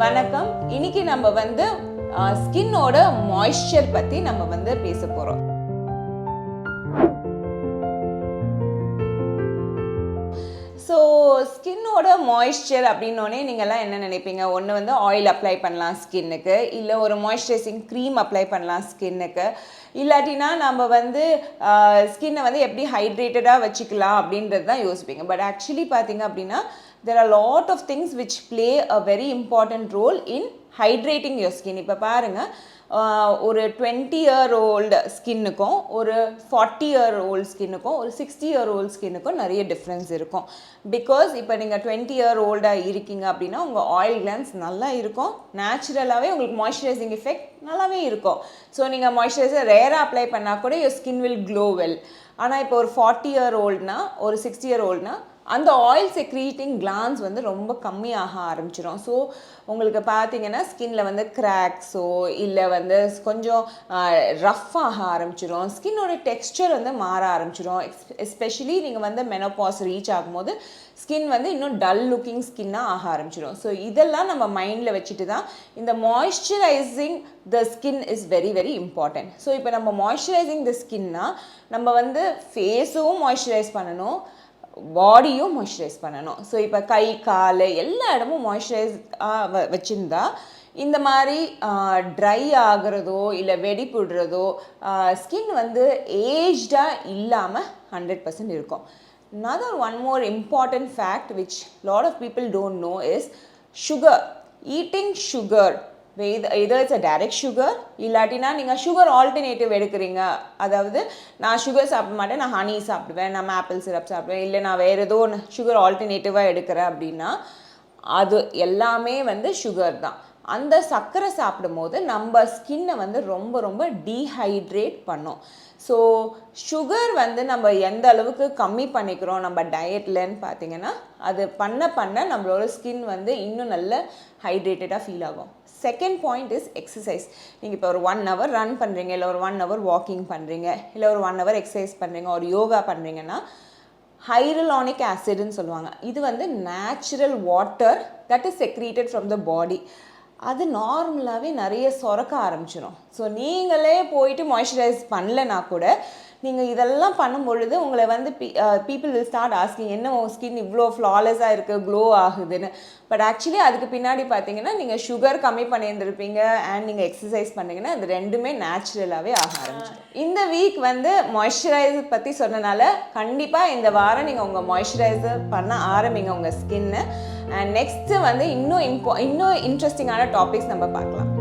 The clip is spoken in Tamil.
வணக்கம். இன்னைக்கு நம்ம வந்து ஸ்கின்னோட மாய்ஸ்சர் பத்தி நம்ம வந்து பேச போறோம். ஸோ ஸ்கின்னோட மாய்ஸ்சர் அப்படின்னோடனே நீங்கள்லாம் என்ன நினைப்பீங்க? ஒன்று வந்து ஆயில் அப்ளை பண்ணலாம் ஸ்கின்னுக்கு, இல்லை ஒரு மாய்ஸ்சரைசிங் க்ரீம் அப்ளை பண்ணலாம் ஸ்கின்னுக்கு, இல்லாட்டினா நம்ம வந்து ஸ்கின்னை வந்து எப்படி ஹைட்ரேட்டடாக வச்சுக்கலாம் அப்படின்றது தான் யோசிப்பீங்க. பட் ஆக்சுவலி பார்த்தீங்க அப்படின்னா there are a lot of things which play a very important role in hydrating your skin. இப்போ பாருங்கள், ஒரு 20-year-old ஸ்கின்னுக்கும் ஒரு 40-year-old ஸ்கின்னுக்கும் ஒரு 60-year-old ஸ்கின்னுக்கும் நிறைய டிஃப்ரென்ஸ் இருக்கும். பிகாஸ் இப்போ நீங்கள் 20-year-old-ஆக இருக்கீங்க அப்படின்னா உங்கள் ஆயில் கிளான்ஸ் நல்லா இருக்கும், நேச்சுரலாகவே உங்களுக்கு மாய்ஸ்சரைசிங் எஃபெக்ட் நல்லாவே இருக்கும். ஸோ நீங்கள் மாய்ஸ்சரைசர் ரேராக அப்ளை பண்ணால் கூட your skin will glow well. ஆனால் இப்போ ஒரு 40-year-oldனா ஒரு 60-year-oldனா அந்த ஆயில் செக்ரீட்டிங் கிளான்ஸ் வந்து ரொம்ப கம்மியாக ஆரம்பிச்சிடும். ஸோ உங்களுக்கு பார்த்தீங்கன்னா ஸ்கின்ல வந்து கிராக்ஸோ இல்லை வந்து கொஞ்சம் ரஃப்பாக ஆரம்பிச்சிடும், ஸ்கின்னோட டெக்ஸ்சர் வந்து மாற ஆரம்பிச்சிடும். எஸ்பெஷலி நீங்கள் வந்து மெனோபாஸ் ரீச் ஆகும்போது ஸ்கின் வந்து இன்னும் டல் லுக்கிங் ஸ்கின்னாக ஆக ஆரம்பிச்சிடும். ஸோ இதெல்லாம் நம்ம மைண்டில் வச்சுட்டு தான் இந்த moisturising the skin is very very important. So இப்போ நம்ம மாய்ஸ்சரைசிங் த ஸ்கின்னா நம்ம வந்து ஃபேஸும் மாய்ஸ்சரைஸ் பண்ணணும், பாடியும் மாய்ஸ்சரைஸ் பண்ணணும். ஸோ இப்போ கை கால் எல்லா இடமும் மாய்ஸ்சரைஸ் வச்சுருந்தா இந்த மாதிரி ட்ரை ஆகிறதோ இல்லை வெடிப்புடுறதோ ஸ்கின் வந்து ஏஜ்டாக இல்லாமல் 100% இருக்கும். Another one more important fact which lot of people don't know is sugar. Eating sugar, either it's a direct sugar இல்லாட்டினா நீங்கள் சுகர் ஆல்டர்னேட்டிவ் எடுக்கிறீங்க. அதாவது நான் சுகர் சாப்பிட மாட்டேன், நான் ஹனி சாப்பிடுவேன், நான் ஆப்பிள் சிரப் சாப்பிடுவேன், இல்லை நான் வேறு ஏதோ ஒன்று சுகர் ஆல்டர்னேட்டிவாக எடுக்கிறேன் அப்படின்னா அது எல்லாமே வந்து சுகர் தான். அந்த சர்க்கரை சாப்பிடும் போது நம்ம ஸ்கின்னை வந்து ரொம்ப ரொம்ப டீஹைட்ரேட் பண்ணும். ஸோ சுகர் வந்து நம்ம எந்த அளவுக்கு கம்மி பண்ணிக்கிறோம் நம்ம டயட்லன்னு பார்த்தீங்கன்னா அது பண்ண நம்மளோட ஸ்கின் வந்து இன்னும் நல்ல ஹைட்ரேட்டடாக ஃபீல் ஆகும். Second point is exercise. நீங்கள் இப்போ ஒரு 1 hour ரன் பண்ணுறீங்க, இல்லை ஒரு 1 hour வாக்கிங் பண்ணுறீங்க, இல்லை ஒரு 1 hour எக்ஸசைஸ் பண்ணுறீங்க, ஒரு யோகா பண்ணுறீங்கன்னா ஹைரலானிக் ஆசிட்னு சொல்லுவாங்க. இது வந்து natural water that is secreted from the body. அது நார்மலாகவே நிறைய சுரக்க ஆரம்பிச்சிடும். ஸோ நீங்களே போயிட்டு மாய்ஸ்சரைஸ் பண்ணலைன்னா கூட நீங்கள் இதெல்லாம் பண்ணும் பொழுது உங்களை வந்து பீப்புள் வில் ஸ்டார்ட் ஆஸ்கிங், என்ன உங்கள் ஸ்கின் இவ்வளோ ஃப்ளாலெஸ்ஸாக இருக்குது, க்ளோ ஆகுதுன்னு. பட் ஆக்சுவலி அதுக்கு பின்னாடி பார்த்தீங்கன்னா நீங்கள் சுகர் கம்மி பண்ணியிருந்திருப்பீங்க அண்ட் நீங்கள் எக்ஸசைஸ் பண்ணிங்கன்னா அது ரெண்டுமே நேச்சுரலாகவே ஆக ஆரம்பிச்சிடும். இந்த வீக் வந்து மாய்ஸ்சரைசர் பற்றி சொன்னனால கண்டிப்பாக இந்த வாரம் நீங்கள் உங்கள் மாய்ஸ்சரைசர் பண்ண ஆரம்பிங்க உங்கள் ஸ்கின்னு. அண்ட் நெக்ஸ்ட்டு வந்து இன்னும் இன்ட்ரெஸ்டிங்கான டாபிக்ஸ் நம்ம பார்க்கலாம்.